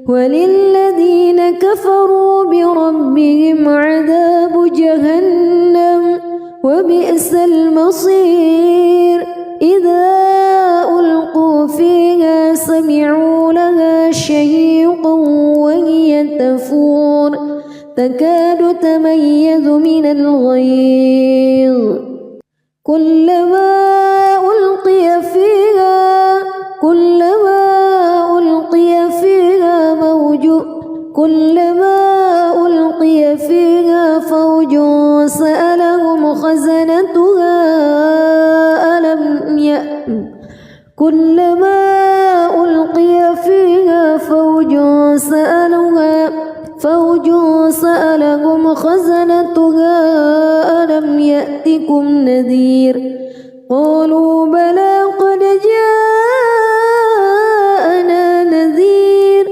وللذين كفروا بربهم عذاب جهنم وبئس المصير إذا ألقوا فيها سمعوا لها شهيقا وهي تفور تكاد تميز من الغيظ كلما ألقي فيها فوج سألهم خزنتها ألم يأتكم نذير قالوا بلى قد جاءنا نذير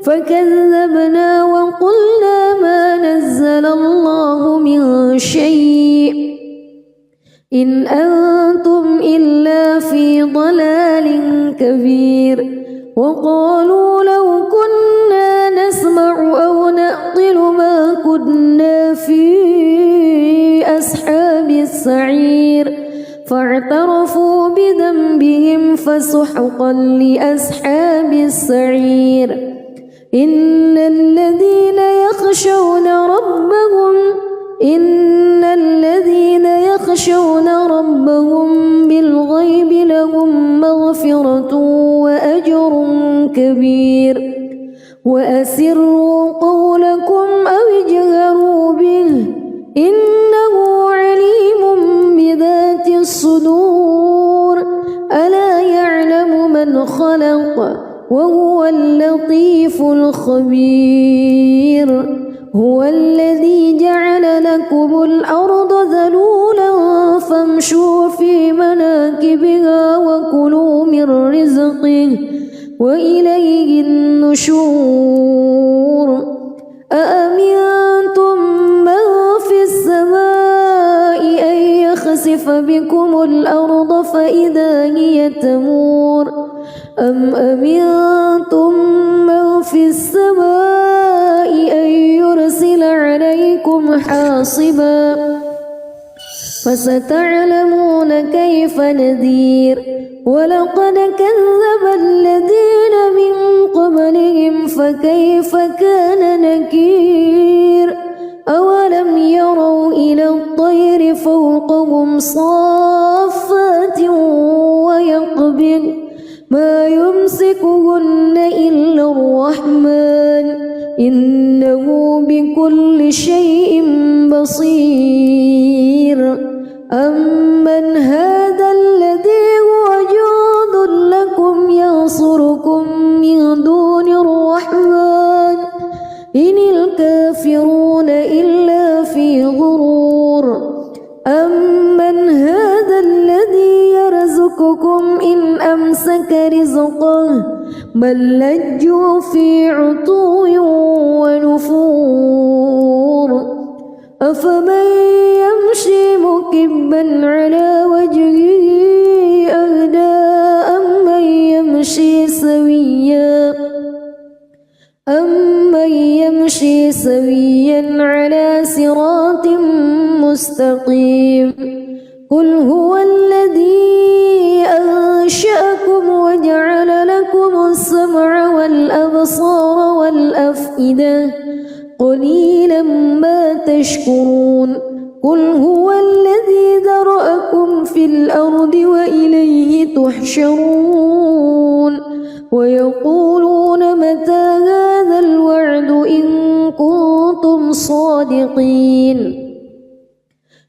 فكذبنا وقلنا ما نزل الله من شيء إن أنتم إلا في ضلال كبير وقالوا لو كنا نسمع أو نعقل ما كنا في أصحاب السعير فاعترفوا بذنبهم فسحقا لأصحاب السعير إن الذين يخشون ربهم بالغيب لهم مغفرة وأجر كبير وأسروا قولكم أو اجهروا به إنه عليم بذات الصدور ألا يعلم من خلق وهو اللطيف الخبير هو الذي جعل لكم الأرض ذلولا فامشوا في مناكبها وكلوا من رزقه وإليه النشور أأمنتم من في السماء أن يخسف بكم الأرض فإذا هي تمور أم أمنتم من في السماء أن يرسل عليكم حاصبا فستعلمون كيف نذير ولقد كذب الذين من قبلهم فكيف كان نكير أولم يروا إلى الطير فوقهم صافات ويقبض ما يمسكهن إلا الرحمن إنه بكل شيء بصير أمن هذا الذي هو جند لكم ينصركم من دون الرحمن إن الكافرون إلا في غرور أمن هذا الذي يرزقكم إن أمسك رزقه بل لجوا في عتو ونفور أفمن يمشي مكبا على وجهه أهدى أمن يمشي سويا على صراط مستقيم قل هو الذي أنشأكم وجعل لكم السمع والأبصار والأفئدة قليلا ما تشكرون قل هو الذي ذرأكم في الأرض وإليه تحشرون ويقولون متى هذا الوعد إن كنتم صادقين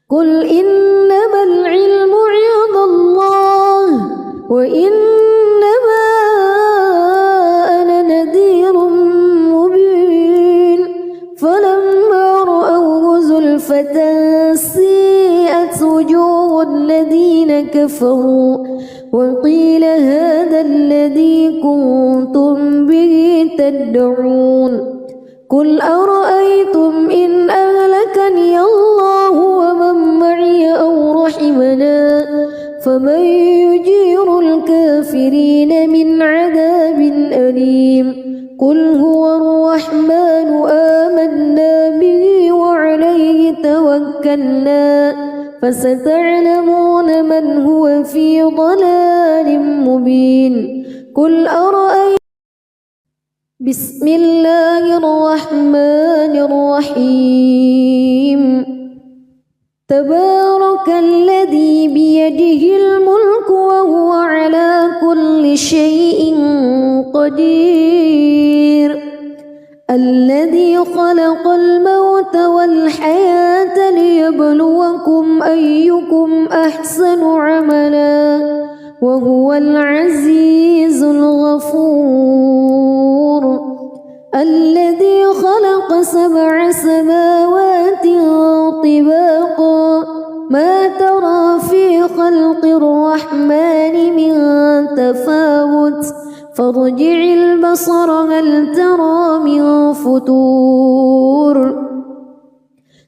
قل إنما العلم عند الله وإنما أنا نذير مبين فلما رأوه زلفة سيئت وجوه الذين كفروا وقيل هذا الذي كنتم به تدعون قل أرأيتم إن أهلك يردني الله ومن معي أو رحمنا فمن يجير الكافرين من عذاب أليم قل هو الرحمن آمنا به وعليه توكلنا فستعلمون من هو في ضلال مبين قل أرأيتم بسم الله الرحمن الرحيم تبارك الذي بيده الملك وهو على كل شيء قدير الذي خلق الموت والحياة ليبلوكم أيكم أحسن عملا وهو العزيز الغفور الذي خلق 7 سماوات طباقا ما ترى في خلق الرحمن من تفاوت فارجع البصر هل ترى من فتور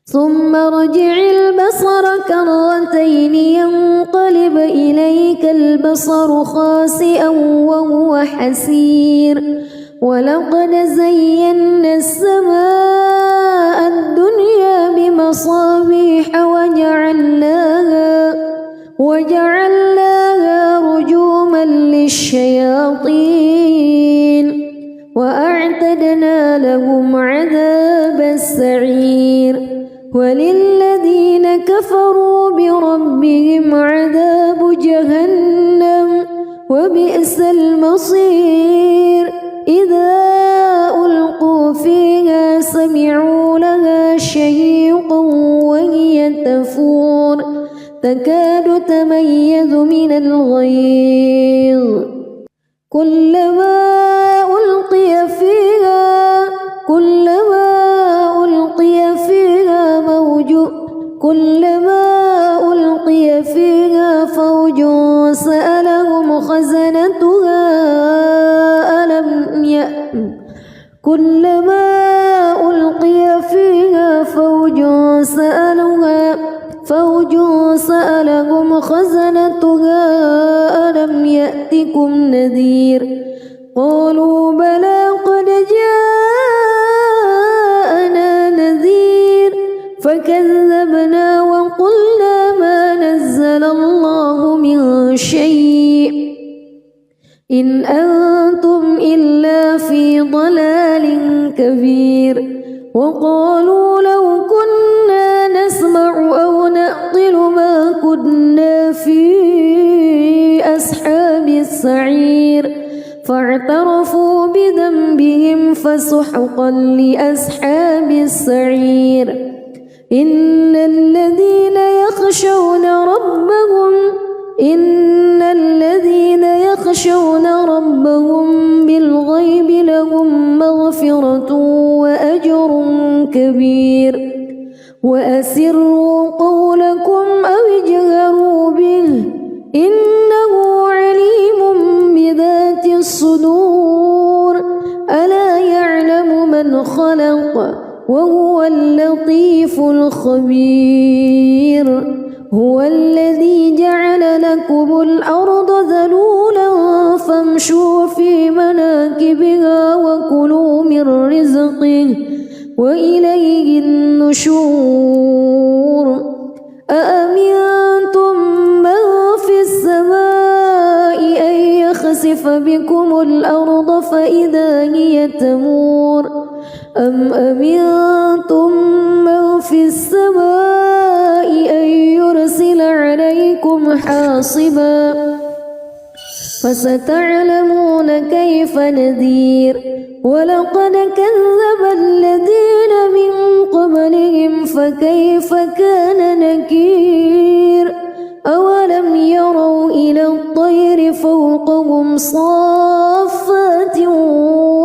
ثم ارجع البصر كرتين ينقلب إليك البصر خاسئا وهو حسير ولقد زينا السماء الدنيا بمصابيح وجعلناها رجوما للشياطين وأعتدنا لهم عذاب السعير وللذين كفروا بربهم عذاب جهنم وبئس المصير إذا ألقوا فيها سمعوا لها شهيقا وهي تفور تكاد تميز من الغيظ كلما ألقي فيها فوج سألهم خزنتها كلما ألقي فيها فوج سألهم خزنتها ألم يأتكم نذير قالوا بلى قد جاءنا نذير فكذبنا وقلنا ما نزل الله من شيء إن أنتم إلا في ضلال كبير وقالوا لو كنا نسمع أو نعقل ما كنا في أصحاب السعير فاعترفوا بذنبهم فسحقا لأصحاب السعير إن الذين يخشون ربهم بالغيب لهم مغفرة وأجر كبير وأسروا قولكم أو اجهروا به إنه عليم بذات الصدور ألا يعلم من خلق وهو اللطيف الخبير هو الذي جعل لكم الأرض ذلولا فامشوا في مناكبها وكلوا من رزقه وإليه النشور أأمنتم من في السماء أن يخسف بكم الأرض فإذا هي تمور أم أمنتم من في السماء أن يرسل عليكم حاصبا فستعلمون كيف نذير ولقد كذب الذين من قبلهم فكيف كان نكير أولم يروا إلى الطير فوقهم صافات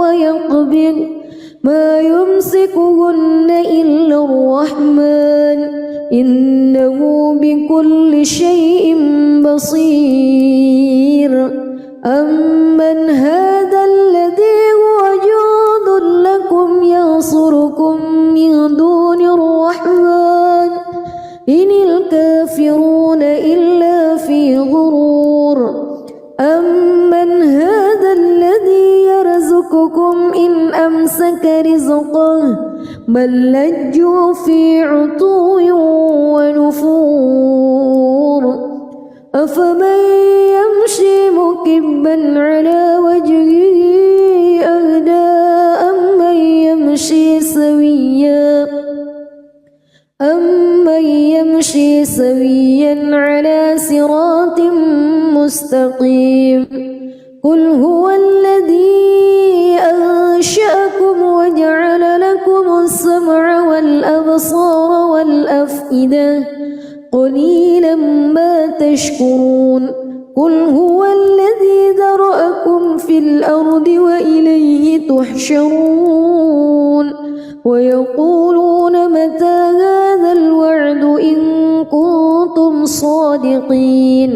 ويقبض ما يمسكهن إلا الرحمن إنه بكل شيء بصير أمن هذا الذي هو جند لكم ينصركم من دون الرحمن إن الكافرون إلا في غرور أمن هذا الذي يرزقكم إن أمسك رزقه بل لجوا في عتو ونفور أفمن يمشي مكبا على وجهه أهدى أمن يمشي سويا على صراط مستقيم قل هو الذي أنشأكم وجعل لكم السمع والأبصار والأفئدة قليلا ما تشكرون قل هو الذي ذرأكم في الأرض وإليه تحشرون ويقولون متى هذا الوعد إن كنتم صادقين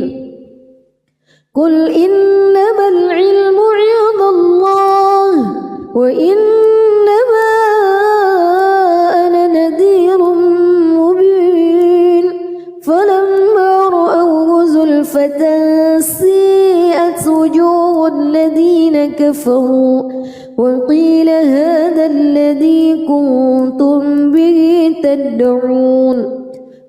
قل إنما العلم عند الله وإنما أنا نذير مبين فلما رأوه زلفة سيئت وجوه الذين كفروا وقيل هذا الذي كنتم به تدعون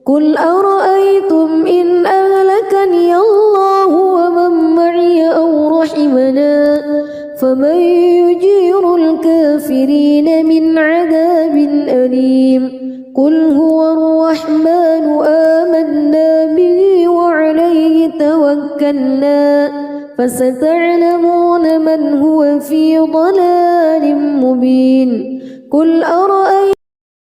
قل أرأيتم إن أهلكني الله ومن معي أو رحمنا فمن يجير الكافرين من عذاب أليم قل هو الرحمن آمنا به وعليه توكلنا فستعلمون من هو في ضلال مبين قل